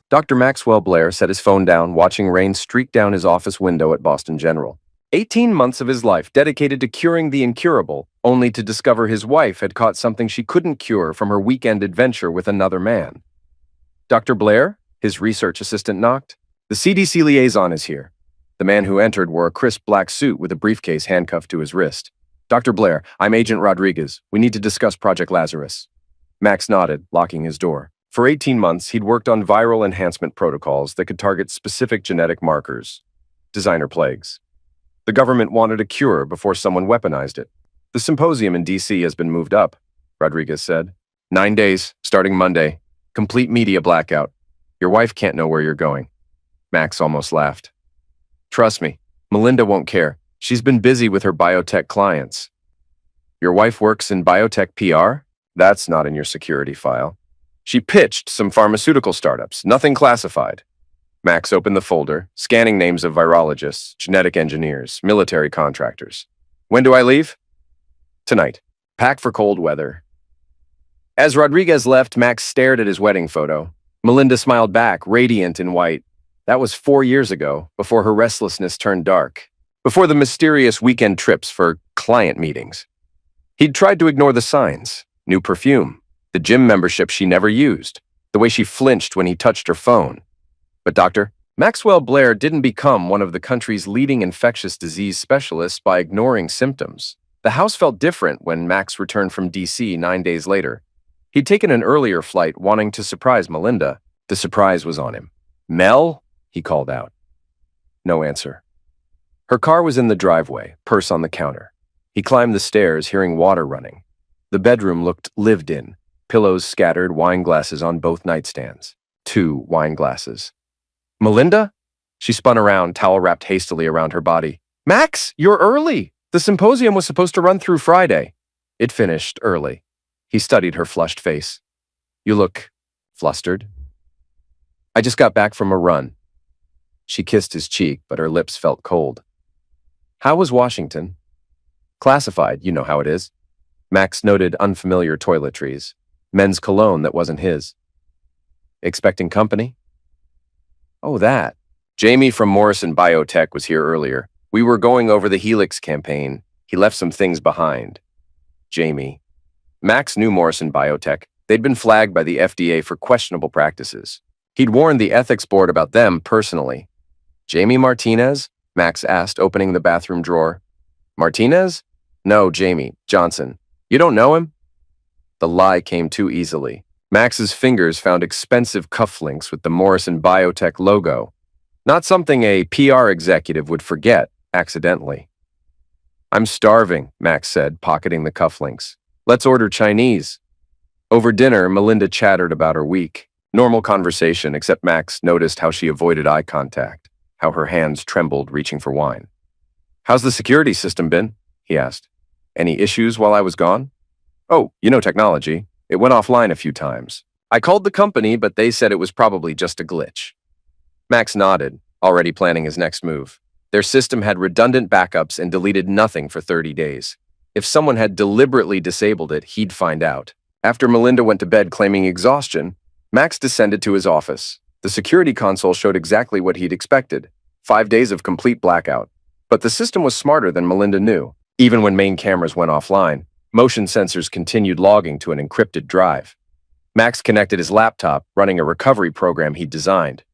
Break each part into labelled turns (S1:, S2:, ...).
S1: Dr. Maxwell Blair set his phone down, watching rain streak down his office window at Boston General. 18 months of his life dedicated to curing the incurable, only to discover his wife had caught something she couldn't cure from her weekend adventure with another man. Dr. Blair? His research assistant knocked. The CDC liaison is here. The man who entered wore a crisp black suit with a briefcase handcuffed to his wrist. Dr. Blair, I'm Agent Rodriguez. We need to discuss Project Lazarus. Max nodded, locking his door. For 18 months, he'd worked on viral enhancement protocols that could target specific genetic markers. Designer plagues. The government wanted a cure before someone weaponized it. The symposium in D.C. has been moved up, Rodriguez said. 9 days, starting Monday. Complete media blackout. Your wife can't know where you're going. Max almost laughed. Trust me, Melinda won't care. She's been busy with her biotech clients. Your wife works in biotech PR? That's not in your security file. She pitched some pharmaceutical startups, nothing classified. Max opened the folder, scanning names of virologists, genetic engineers, military contractors. When do I leave? Tonight. Pack for cold weather. As Rodriguez left, Max stared at his wedding photo. Melinda smiled back, radiant in white. That was 4 years ago, before her restlessness turned dark, before the mysterious weekend trips for client meetings. He'd tried to ignore the signs, new perfume, the gym membership she never used, the way she flinched when he touched her phone. But Dr. Maxwell Blair didn't become one of the country's leading infectious disease specialists by ignoring symptoms. The house felt different when Max returned from D.C. 9 days later. He'd taken an earlier flight wanting to surprise Melinda. The surprise was on him. Mel? He called out. No answer. Her car was in the driveway, purse on the counter. He climbed the stairs, hearing water running. The bedroom looked lived in, pillows scattered, wine glasses on both nightstands. 2 wine glasses. Melinda? She spun around, towel wrapped hastily around her body. Max, you're early! The symposium was supposed to run through Friday. It finished early. He studied her flushed face. You look flustered. I just got back from a run. She kissed his cheek, but her lips felt cold. How was Washington? Classified, you know how it is. Max noted unfamiliar toiletries, men's cologne that wasn't his. Expecting company? Oh, that. Jamie from Morrison Biotech was here earlier. We were going over the Helix campaign. He left some things behind. Jamie. Max knew Morrison Biotech. They'd been flagged by the FDA for questionable practices. He'd warned the ethics board about them personally. Jamie Martinez? Max asked, opening the bathroom drawer. Martinez? No, Jamie. Johnson. You don't know him? The lie came too easily. Max's fingers found expensive cufflinks with the Morrison Biotech logo. Not something a PR executive would forget, accidentally. I'm starving, Max said, pocketing the cufflinks. Let's order Chinese. Over dinner, Melinda chattered about her week. Normal conversation, except Max noticed how she avoided eye contact, how her hands trembled reaching for wine. How's the security system been? He asked. Any issues while I was gone? Oh, you know technology. It went offline a few times. I called the company, but they said it was probably just a glitch. Max nodded, already planning his next move. Their system had redundant backups and deleted nothing for 30 days. If someone had deliberately disabled it, he'd find out. After Melinda went to bed claiming exhaustion, Max descended to his office. The security console showed exactly what he'd expected. 5 days of complete blackout. But the system was smarter than Melinda knew. Even when main cameras went offline, motion sensors continued logging to an encrypted drive. Max connected his laptop, running a recovery program he'd designed.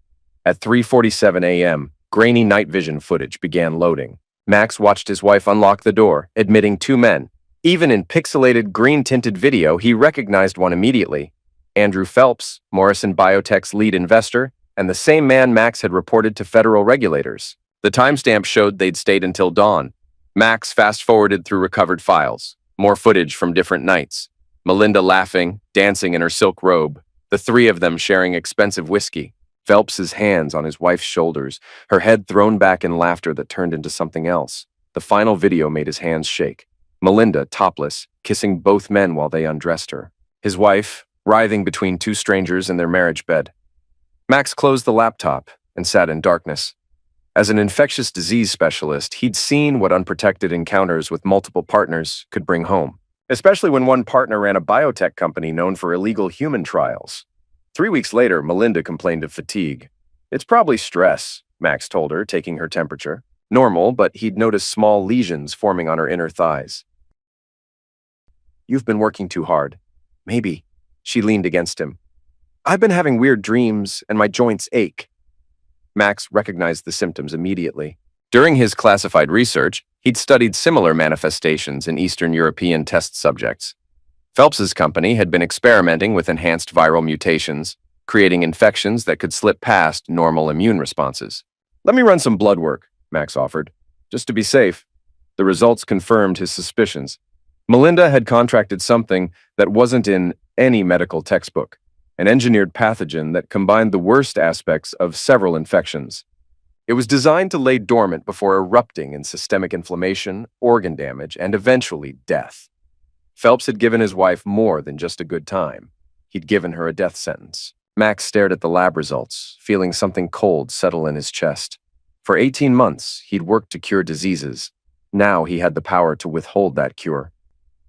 S1: At 3:47 a.m., grainy night vision footage began loading. Max watched his wife unlock the door, admitting 2 men. Even in pixelated green-tinted video, he recognized one immediately. Andrew Phelps, Morrison Biotech's lead investor, and the same man Max had reported to federal regulators. The timestamp showed they'd stayed until dawn. Max fast-forwarded through recovered files. More footage from different nights. Melinda laughing, dancing in her silk robe. The 3 of them sharing expensive whiskey. Phelps's hands on his wife's shoulders, her head thrown back in laughter that turned into something else. The final video made his hands shake. Melinda, topless, kissing both men while they undressed her. His wife, writhing between 2 strangers in their marriage bed. Max closed the laptop and sat in darkness. As an infectious disease specialist, he'd seen what unprotected encounters with multiple partners could bring home, especially when one partner ran a biotech company known for illegal human trials. 3 weeks later, Melinda complained of fatigue. It's probably stress, Max told her, taking her temperature. Normal, but he'd noticed small lesions forming on her inner thighs. You've been working too hard. Maybe. She leaned against him. I've been having weird dreams, and my joints ache. Max recognized the symptoms immediately. During his classified research, he'd studied similar manifestations in Eastern European test subjects. Phelps's company had been experimenting with enhanced viral mutations, creating infections that could slip past normal immune responses. Let me run some blood work, Max offered, just to be safe. The results confirmed his suspicions. Melinda had contracted something that wasn't in any medical textbook, an engineered pathogen that combined the worst aspects of several infections. It was designed to lay dormant before erupting in systemic inflammation, organ damage, and eventually death. Phelps had given his wife more than just a good time. He'd given her a death sentence. Max stared at the lab results, feeling something cold settle in his chest. For 18 months, he'd worked to cure diseases. Now he had the power to withhold that cure.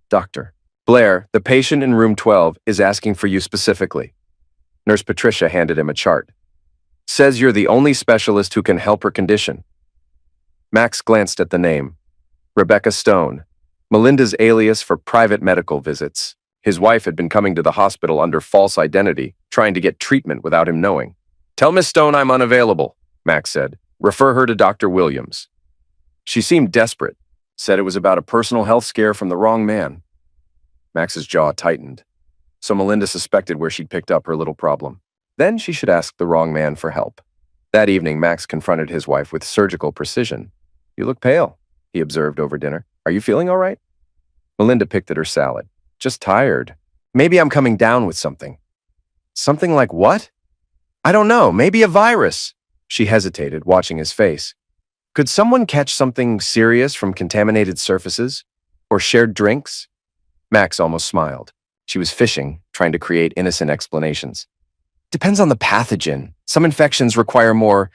S1: Doctor Blair, the patient in room 12 is asking for you specifically. Nurse Patricia handed him a chart. Says you're the only specialist who can help her condition. Max glanced at the name. Rebecca Stone, Melinda's alias for private medical visits. His wife had been coming to the hospital under false identity, trying to get treatment without him knowing. Tell Miss Stone I'm unavailable, Max said. Refer her to Dr. Williams. She seemed desperate, said it was about a personal health scare from the wrong man. Max's jaw tightened. So Melinda suspected where she'd picked up her little problem. Then she should ask the wrong man for help. That evening, Max confronted his wife with surgical precision. You look pale, he observed over dinner. Are you feeling all right? Melinda picked at her salad. Just tired. Maybe I'm coming down with something. Something like what? I don't know, maybe a virus. She hesitated, watching his face. Could someone catch something serious from contaminated surfaces? Or shared drinks? Max almost smiled. She was fishing, trying to create innocent explanations. Depends on the pathogen. Some infections require more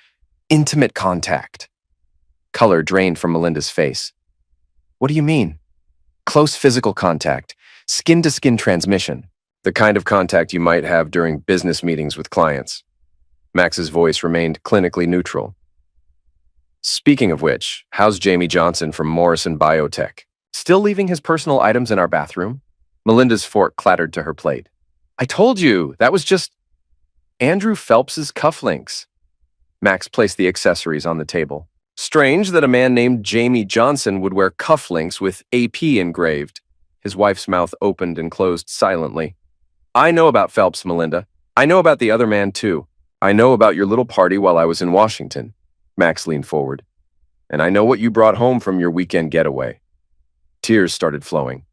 S1: intimate contact. Color drained from Melinda's face. What do you mean? Close physical contact, skin-to-skin transmission, the kind of contact you might have during business meetings with clients. Max's voice remained clinically neutral. Speaking of which, how's Jamie Johnson from Morrison Biotech? Still leaving his personal items in our bathroom? Melinda's fork clattered to her plate. I told you, that was just Andrew Phelps's cufflinks. Max placed the accessories on the table. Strange that a man named Jamie Johnson would wear cufflinks with AP engraved. His wife's mouth opened and closed silently. I know about Phelps, Melinda. I know about the other man, too. I know about your little party while I was in Washington. Max leaned forward. And I know what you brought home from your weekend getaway. Tears started flowing.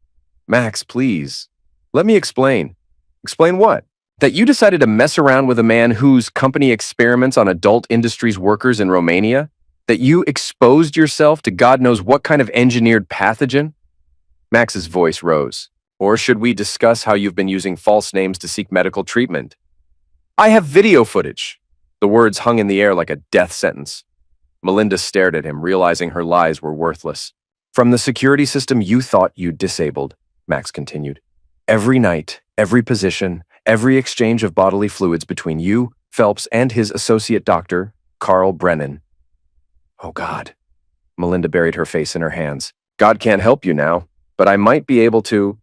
S1: Max, please. Let me explain. Explain what? That you decided to mess around with a man whose company experiments on adult industries workers in Romania? That you exposed yourself to God knows what kind of engineered pathogen? Max's voice rose. Or should we discuss how you've been using false names to seek medical treatment? I have video footage. The words hung in the air like a death sentence. Melinda stared at him, realizing her lies were worthless. From the security system you thought you'd disabled, Max continued. Every night, every position, every exchange of bodily fluids between you, Phelps, and his associate doctor, Carl Brennan. Oh, God. Melinda buried her face in her hands. God can't help you now, but I might be able to.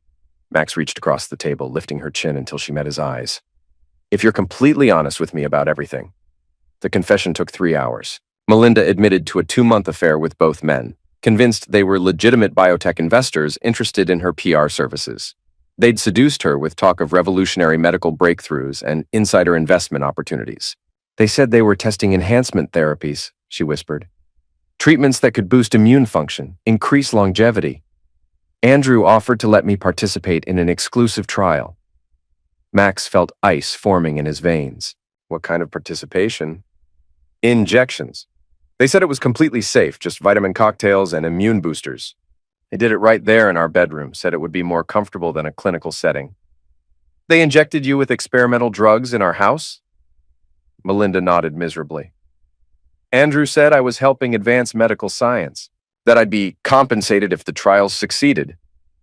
S1: Max reached across the table, lifting her chin until she met his eyes. If you're completely honest with me about everything. The confession took 3 hours. Melinda admitted to a 2-month affair with both men, convinced they were legitimate biotech investors interested in her PR services. They'd seduced her with talk of revolutionary medical breakthroughs and insider investment opportunities. They said they were testing enhancement therapies, she whispered. Treatments that could boost immune function, increase longevity. Andrew offered to let me participate in an exclusive trial. Max felt ice forming in his veins. What kind of participation? Injections. They said it was completely safe, just vitamin cocktails and immune boosters. They did it right there in our bedroom, said it would be more comfortable than a clinical setting. They injected you with experimental drugs in our house? Melinda nodded miserably. Andrew said I was helping advance medical science, that I'd be compensated if the trials succeeded.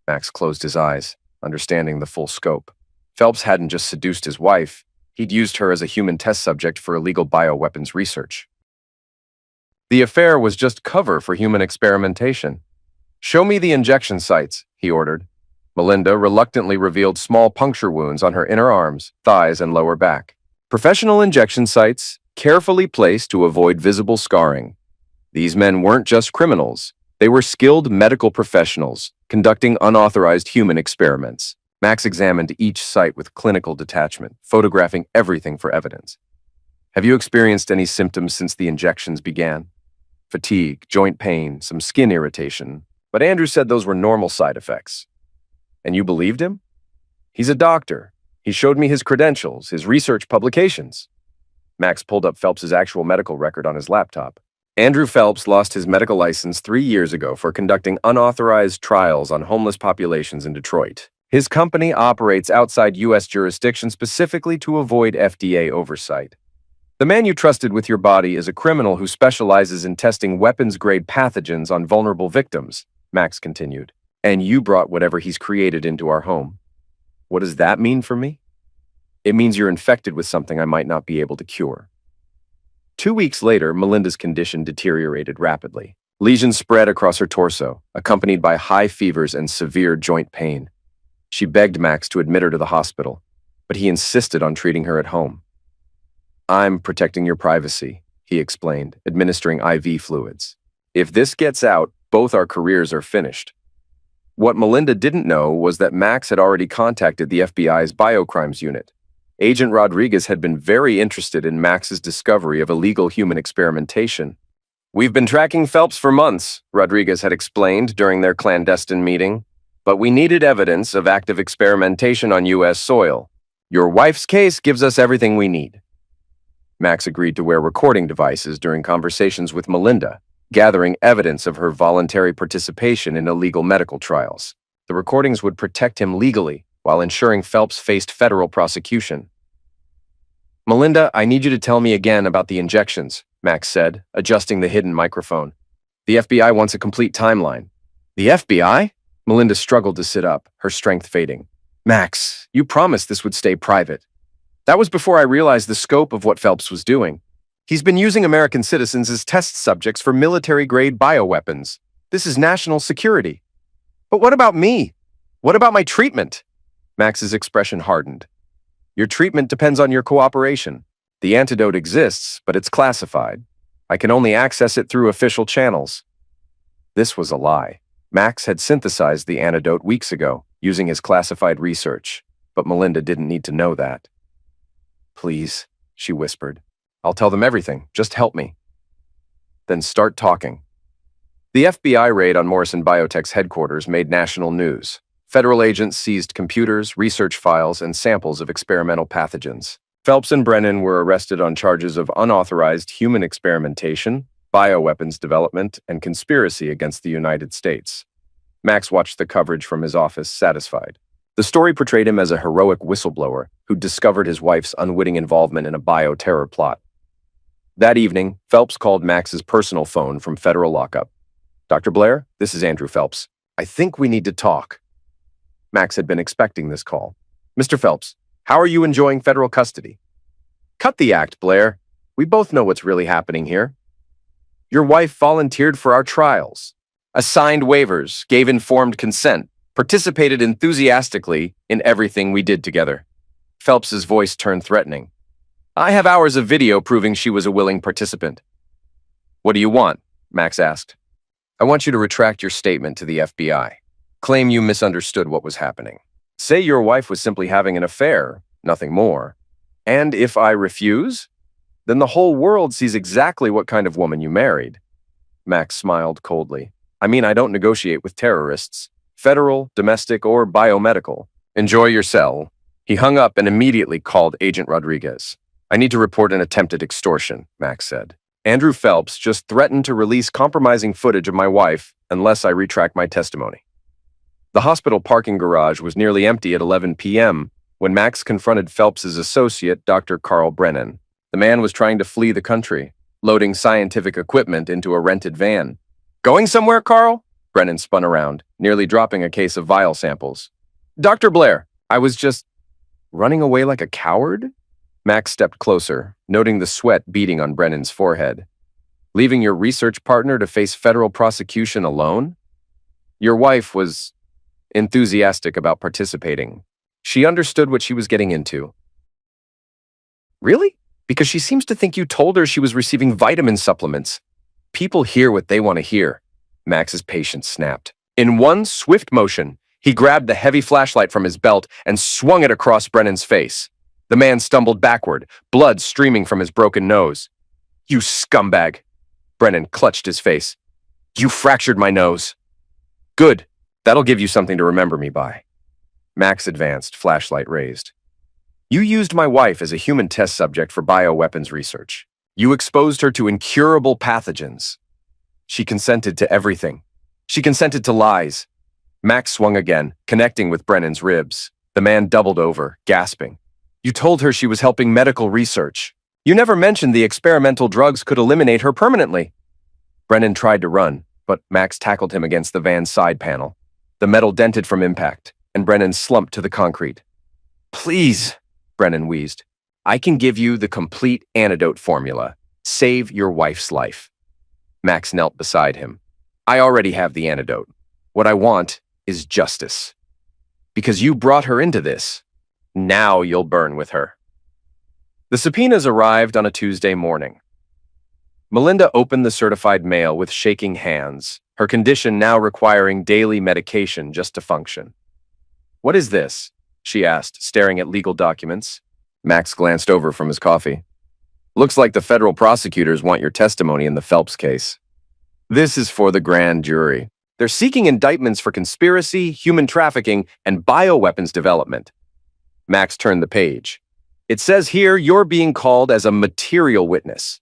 S1: Max closed his eyes, understanding the full scope. Phelps hadn't just seduced his wife, He'd used her as a human test subject for illegal bioweapons research. The affair was just cover for human experimentation. "Show me the injection sites," he ordered. Melinda reluctantly revealed small puncture wounds on her inner arms, thighs, and lower back. Professional injection sites, carefully placed to avoid visible scarring. These men weren't just criminals. They were skilled medical professionals, conducting unauthorized human experiments. Max examined each site with clinical detachment, photographing everything for evidence. "Have you experienced any symptoms since the injections began?" "Fatigue, joint pain, some skin irritation." But Andrew said those were normal side effects. "And you believed him?" "He's a doctor. He showed me his credentials, his research publications." Max pulled up Phelps's actual medical record on his laptop. Andrew Phelps lost his medical license 3 years ago for conducting unauthorized trials on homeless populations in Detroit. His company operates outside U.S. jurisdiction specifically to avoid FDA oversight. "The man you trusted with your body is a criminal who specializes in testing weapons-grade pathogens on vulnerable victims," Max continued. "And you brought whatever he's created into our home. What does that mean for me?" "It means you're infected with something I might not be able to cure." 2 weeks later, Melinda's condition deteriorated rapidly. Lesions spread across her torso, accompanied by high fevers and severe joint pain. She begged Max to admit her to the hospital, but he insisted on treating her at home. "I'm protecting your privacy," he explained, administering IV fluids. "If this gets out, both our careers are finished." What Melinda didn't know was that Max had already contacted the FBI's biocrimes unit. Agent Rodriguez had been very interested in Max's discovery of illegal human experimentation. "We've been tracking Phelps for months," Rodriguez had explained during their clandestine meeting, "but we needed evidence of active experimentation on U.S. soil. Your wife's case gives us everything we need." Max agreed to wear recording devices during conversations with Melinda, gathering evidence of her voluntary participation in illegal medical trials. The recordings would protect him legally while ensuring Phelps faced federal prosecution. "Melinda, I need you to tell me again about the injections," Max said, adjusting the hidden microphone. "The FBI wants a complete timeline." "The FBI?" Melinda struggled to sit up, her strength fading. "Max, you promised this would stay private." "That was before I realized the scope of what Phelps was doing. He's been using American citizens as test subjects for military-grade bioweapons. This is national security." "But what about me? What about my treatment?" Max's expression hardened. "Your treatment depends on your cooperation. The antidote exists, but it's classified. I can only access it through official channels." This was a lie. Max had synthesized the antidote weeks ago, using his classified research, but Melinda didn't need to know that. "Please," she whispered. "I'll tell them everything. Just help me." "Then start talking." The FBI raid on Morrison Biotech's headquarters made national news. Federal agents seized computers, research files, and samples of experimental pathogens. Phelps and Brennan were arrested on charges of unauthorized human experimentation, bioweapons development, and conspiracy against the United States. Max watched the coverage from his office, satisfied. The story portrayed him as a heroic whistleblower who discovered his wife's unwitting involvement in a bioterror plot. That evening, Phelps called Max's personal phone from federal lockup. "Dr. Blair, this is Andrew Phelps. I think we need to talk." Max had been expecting this call. "Mr. Phelps, how are you enjoying federal custody?" "Cut the act, Blair. We both know what's really happening here. Your wife volunteered for our trials, assigned waivers, gave informed consent, participated enthusiastically in everything we did together." Phelps's voice turned threatening. "I have hours of video proving she was a willing participant." "What do you want?" Max asked. "I want you to retract your statement to the FBI. Claim you misunderstood what was happening. Say your wife was simply having an affair, nothing more. And if I refuse, then the whole world sees exactly what kind of woman you married." Max smiled coldly. "I mean, I don't negotiate with terrorists, federal, domestic, or biomedical. Enjoy your cell." He hung up and immediately called Agent Rodriguez. "I need to report an attempted extortion," Max said. "Andrew Phelps just threatened to release compromising footage of my wife unless I retract my testimony." The hospital parking garage was nearly empty at 11 p.m. when Max confronted Phelps's associate, Dr. Carl Brennan. The man was trying to flee the country, loading scientific equipment into a rented van. "Going somewhere, Carl?" Brennan spun around, nearly dropping a case of vial samples. "Dr. Blair, I was just running away like a coward?" Max stepped closer, noting the sweat beading on Brennan's forehead. Leaving your research partner to face federal prosecution alone? Your wife was enthusiastic about participating. She understood what she was getting into. Really? Because she seems to think you told her she was receiving vitamin supplements. People hear what they want to hear. Max's patience snapped. In one swift motion, he grabbed the heavy flashlight from his belt and swung it across Brennan's face. The man stumbled backward, blood streaming from his broken nose. You scumbag! Brennan clutched his face. You fractured my nose. Good. That'll give you something to remember me by. Max advanced, flashlight raised. You used my wife as a human test subject for bioweapons research. You exposed her to incurable pathogens. She consented to everything. She consented to lies. Max swung again, connecting with Brennan's ribs. The man doubled over, gasping. You told her she was helping medical research. You never mentioned the experimental drugs could eliminate her permanently. Brennan tried to run, but Max tackled him against the van's side panel. The metal dented from impact, and Brennan slumped to the concrete. Please, Brennan wheezed. I can give you the complete antidote formula. Save your wife's life. Max knelt beside him. I already have the antidote. What I want is justice. Because you brought her into this. Now you'll burn with her. The subpoenas arrived on a Tuesday morning. Melinda opened the certified mail with shaking hands, her condition now requiring daily medication just to function. What is this? She asked, staring at legal documents. Max glanced over from his coffee. Looks like the federal prosecutors want your testimony in the Phelps case. This is for the grand jury. They're seeking indictments for conspiracy, human trafficking, and bioweapons development. Max turned the page. It says here you're being called as a material witness.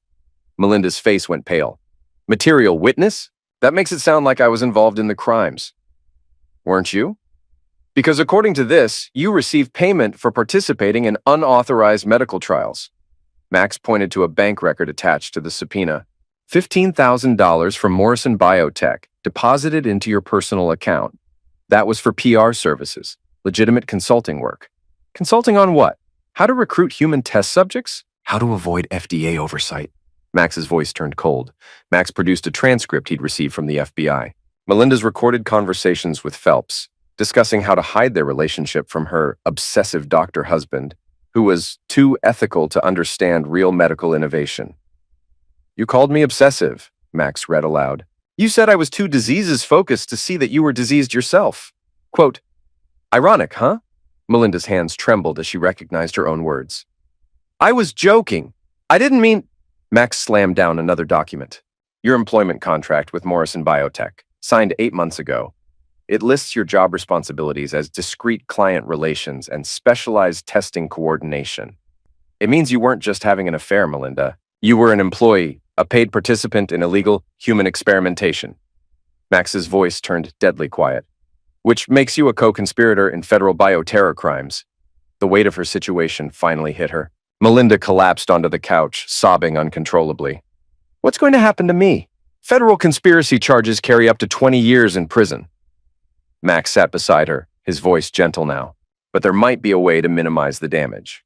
S1: Melinda's face went pale. Material witness? That makes it sound like I was involved in the crimes. Weren't you? Because according to this, you received payment for participating in unauthorized medical trials. Max pointed to a bank record attached to the subpoena. $15,000 from Morrison Biotech deposited into your personal account. That was for PR services, legitimate consulting work. Consulting on what? How to recruit human test subjects? How to avoid FDA oversight? Max's voice turned cold. Max produced a transcript he'd received from the FBI. Melinda's recorded conversations with Phelps, discussing how to hide their relationship from her obsessive doctor husband, who was too ethical to understand real medical innovation. You called me obsessive, Max read aloud. You said I was too diseases-focused to see that you were diseased yourself. Quote, ironic, huh? Melinda's hands trembled as she recognized her own words. I was joking. I didn't mean... Max slammed down another document. Your employment contract with Morrison Biotech, signed 8 months ago. It lists your job responsibilities as discrete client relations and specialized testing coordination. It means you weren't just having an affair, Melinda. You were an employee, a paid participant in illegal human experimentation. Max's voice turned deadly quiet. Which makes you a co-conspirator in federal bioterror crimes. The weight of her situation finally hit her. Melinda collapsed onto the couch, sobbing uncontrollably. What's going to happen to me? Federal conspiracy charges carry up to 20 years in prison. Max sat beside her, his voice gentle now. But there might be a way to minimize the damage.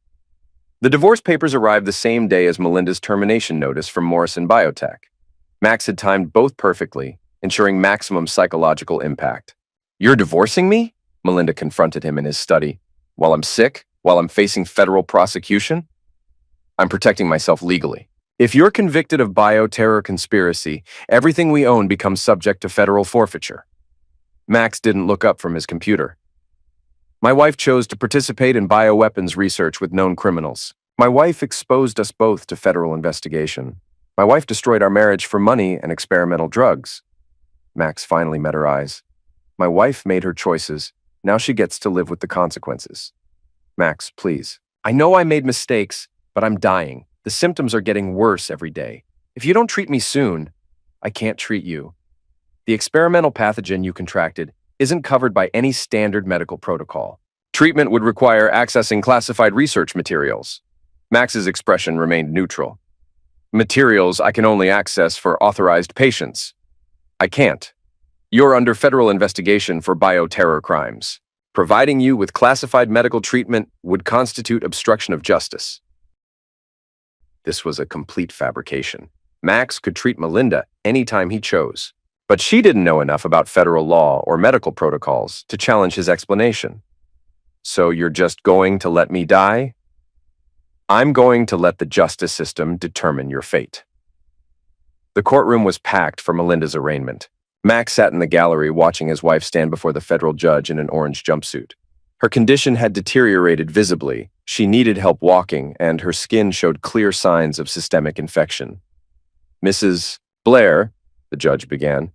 S1: The divorce papers arrived the same day as Melinda's termination notice from Morrison Biotech. Max had timed both perfectly, ensuring maximum psychological impact. You're divorcing me? Melinda confronted him in his study. While I'm sick? While I'm facing federal prosecution? I'm protecting myself legally. If you're convicted of bioterror conspiracy, everything we own becomes subject to federal forfeiture. Max didn't look up from his computer. My wife chose to participate in bioweapons research with known criminals. My wife exposed us both to federal investigation. My wife destroyed our marriage for money and experimental drugs. Max finally met her eyes. My wife made her choices. Now she gets to live with the consequences. Max, please. I know I made mistakes, but I'm dying. The symptoms are getting worse every day. If you don't treat me soon, I can't treat you. The experimental pathogen you contracted isn't covered by any standard medical protocol. Treatment would require accessing classified research materials. Max's expression remained neutral. Materials I can only access for authorized patients. I can't. You're under federal investigation for bioterror crimes. Providing you with classified medical treatment would constitute obstruction of justice. This was a complete fabrication. Max could treat Melinda anytime he chose, but she didn't know enough about federal law or medical protocols to challenge his explanation. So you're just going to let me die? I'm going to let the justice system determine your fate. The courtroom was packed for Melinda's arraignment. Max sat in the gallery watching his wife stand before the federal judge in an orange jumpsuit. Her condition had deteriorated visibly. She needed help walking, and her skin showed clear signs of systemic infection. Mrs. Blair, the judge began,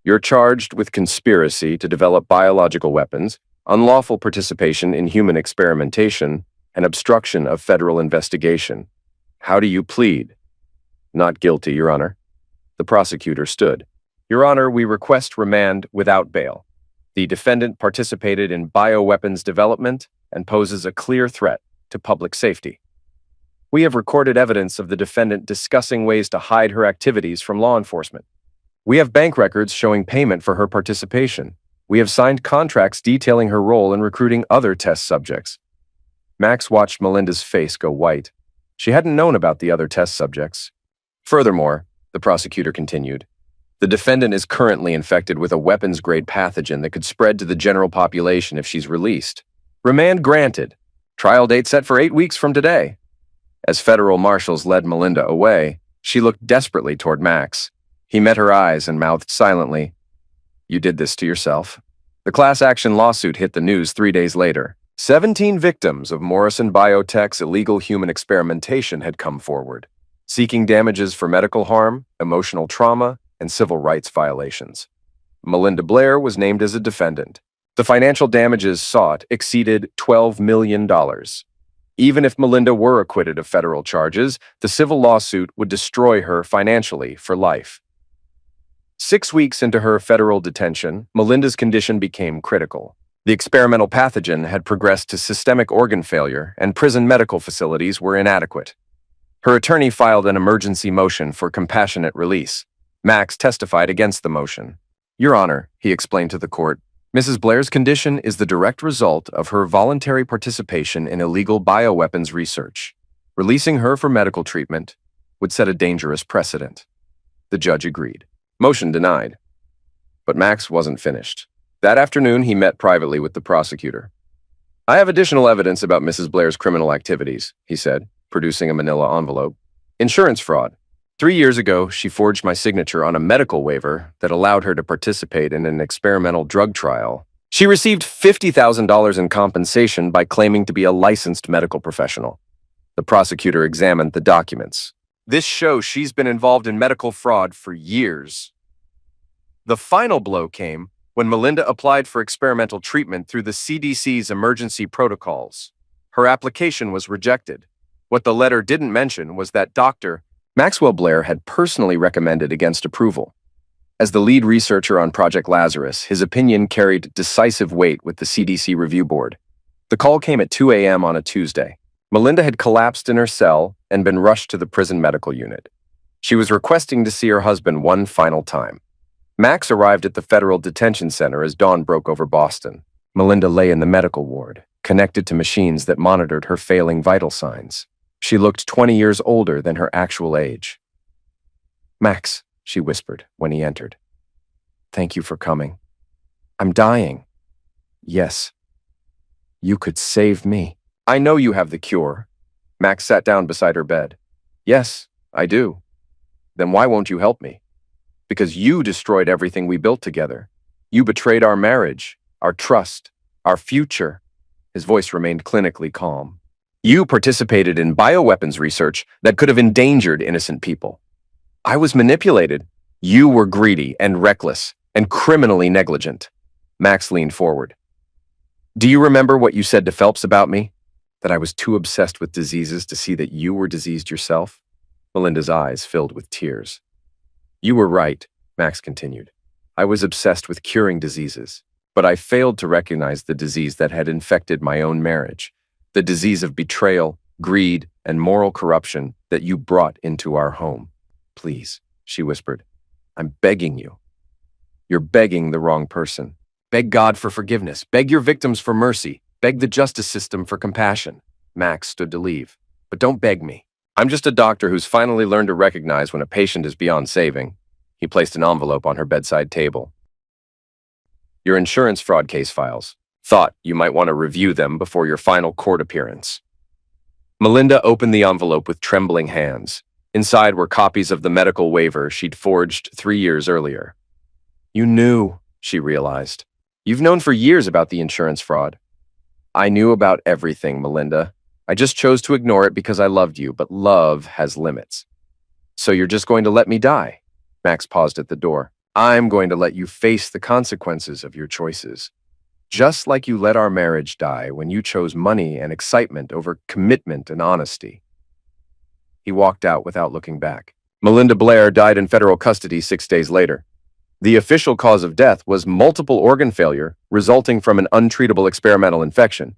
S1: you're charged with conspiracy to develop biological weapons, unlawful participation in human experimentation, and obstruction of federal investigation. How do you plead? Not guilty, Your Honor. The prosecutor stood. Your Honor, we request remand without bail. The defendant participated in bioweapons development and poses a clear threat to public safety. We have recorded evidence of the defendant discussing ways to hide her activities from law enforcement. We have bank records showing payment for her participation. We have signed contracts detailing her role in recruiting other test subjects. Max watched Melinda's face go white. She hadn't known about the other test subjects. Furthermore, the prosecutor continued, the defendant is currently infected with a weapons-grade pathogen that could spread to the general population if she's released. Remand granted. Trial date set for 8 weeks from today. As federal marshals led Melinda away, she looked desperately toward Max. He met her eyes and mouthed silently, You did this to yourself. The class action lawsuit hit the news 3 days later. 17 victims of Morrison Biotech's illegal human experimentation had come forward, seeking damages for medical harm, emotional trauma, and civil rights violations. Melinda Blair was named as a defendant. The financial damages sought exceeded $12 million. Even if Melinda were acquitted of federal charges, the civil lawsuit would destroy her financially for life. 6 weeks into her federal detention, Melinda's condition became critical. The experimental pathogen had progressed to systemic organ failure, and prison medical facilities were inadequate. Her attorney filed an emergency motion for compassionate release. Max testified against the motion. Your Honor, he explained to the court, Mrs. Blair's condition is the direct result of her voluntary participation in illegal bioweapons research. Releasing her for medical treatment would set a dangerous precedent. The judge agreed. Motion denied. But Max wasn't finished. That afternoon, he met privately with the prosecutor. I have additional evidence about Mrs. Blair's criminal activities, he said, producing a manila envelope. Insurance fraud. 3 years ago, she forged my signature on a medical waiver that allowed her to participate in an experimental drug trial. She received $50,000 in compensation by claiming to be a licensed medical professional. The prosecutor examined the documents. This shows she's been involved in medical fraud for years. The final blow came when Melinda applied for experimental treatment through the CDC's emergency protocols. Her application was rejected. What the letter didn't mention was that Dr. Maxwell Blair had personally recommended against approval. As the lead researcher on Project Lazarus, his opinion carried decisive weight with the CDC Review Board. The call came at 2 a.m. on a Tuesday. Melinda had collapsed in her cell and been rushed to the prison medical unit. She was requesting to see her husband one final time. Max arrived at the federal detention center as dawn broke over Boston. Melinda lay in the medical ward, connected to machines that monitored her failing vital signs. She looked 20 years older than her actual age. Max, she whispered when he entered. Thank you for coming. I'm dying. Yes. You could save me. I know you have the cure. Max sat down beside her bed. Yes, I do. Then why won't you help me? Because you destroyed everything we built together. You betrayed our marriage, our trust, our future. His voice remained clinically calm. You participated in bioweapons research that could have endangered innocent people. I was manipulated. You were greedy and reckless and criminally negligent. Max leaned forward. Do you remember what you said to Phelps about me? That I was too obsessed with diseases to see that you were diseased yourself? Melinda's eyes filled with tears. You were right, Max continued. I was obsessed with curing diseases, but I failed to recognize the disease that had infected my own marriage. The disease of betrayal, greed, and moral corruption that you brought into our home. Please, she whispered, I'm begging you. You're begging the wrong person. Beg God for forgiveness. Beg your victims for mercy. Beg the justice system for compassion. Max stood to leave. But don't beg me. I'm just a doctor who's finally learned to recognize when a patient is beyond saving. He placed an envelope on her bedside table. Your insurance fraud case files. Thought you might want to review them before your final court appearance. Melinda opened the envelope with trembling hands. Inside were copies of the medical waiver she'd forged 3 years earlier. You knew, she realized. You've known for years about the insurance fraud. I knew about everything, Melinda. I just chose to ignore it because I loved you, but love has limits. So you're just going to let me die? Max paused at the door. I'm going to let you face the consequences of your choices. Just like you let our marriage die when you chose money and excitement over commitment and honesty. He walked out without looking back. Melinda Blair died in federal custody 6 days later. The official cause of death was multiple organ failure resulting from an untreatable experimental infection.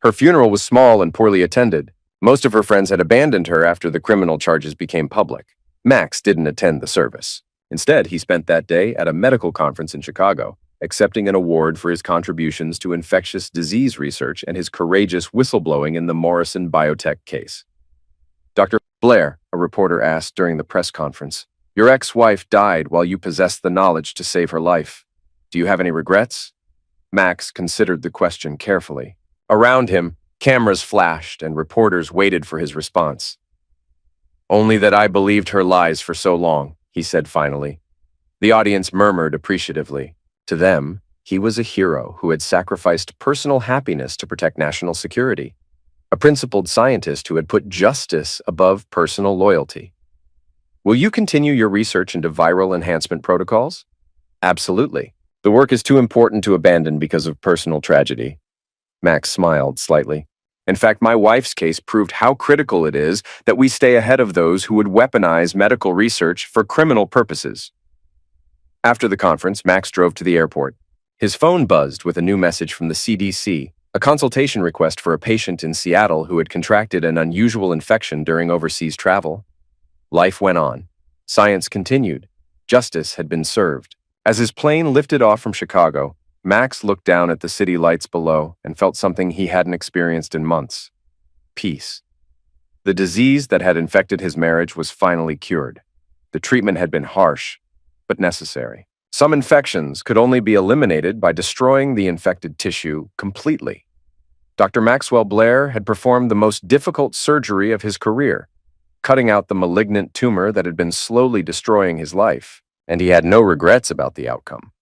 S1: Her funeral was small and poorly attended. Most of her friends had abandoned her after the criminal charges became public. Max didn't attend the service. Instead, he spent that day at a medical conference in Chicago, accepting an award for his contributions to infectious disease research and his courageous whistleblowing in the Morrison biotech case. Dr. Blair, a reporter asked during the press conference, your ex-wife died while you possessed the knowledge to save her life. Do you have any regrets? Max considered the question carefully. Around him, cameras flashed and reporters waited for his response. Only that I believed her lies for so long, he said finally. The audience murmured appreciatively. To them, he was a hero who had sacrificed personal happiness to protect national security, a principled scientist who had put justice above personal loyalty. Will you continue your research into viral enhancement protocols? Absolutely. The work is too important to abandon because of personal tragedy. Max smiled slightly. In fact, my wife's case proved how critical it is that we stay ahead of those who would weaponize medical research for criminal purposes. After the conference, Max drove to the airport. His phone buzzed with a new message from the CDC, a consultation request for a patient in Seattle who had contracted an unusual infection during overseas travel. Life went on. Science continued. Justice had been served. As his plane lifted off from Chicago, Max looked down at the city lights below and felt something he hadn't experienced in months. Peace. The disease that had infected his marriage was finally cured. The treatment had been harsh, but necessary. Some infections could only be eliminated by destroying the infected tissue completely. Dr. Maxwell Blair had performed the most difficult surgery of his career, cutting out the malignant tumor that had been slowly destroying his life, and he had no regrets about the outcome.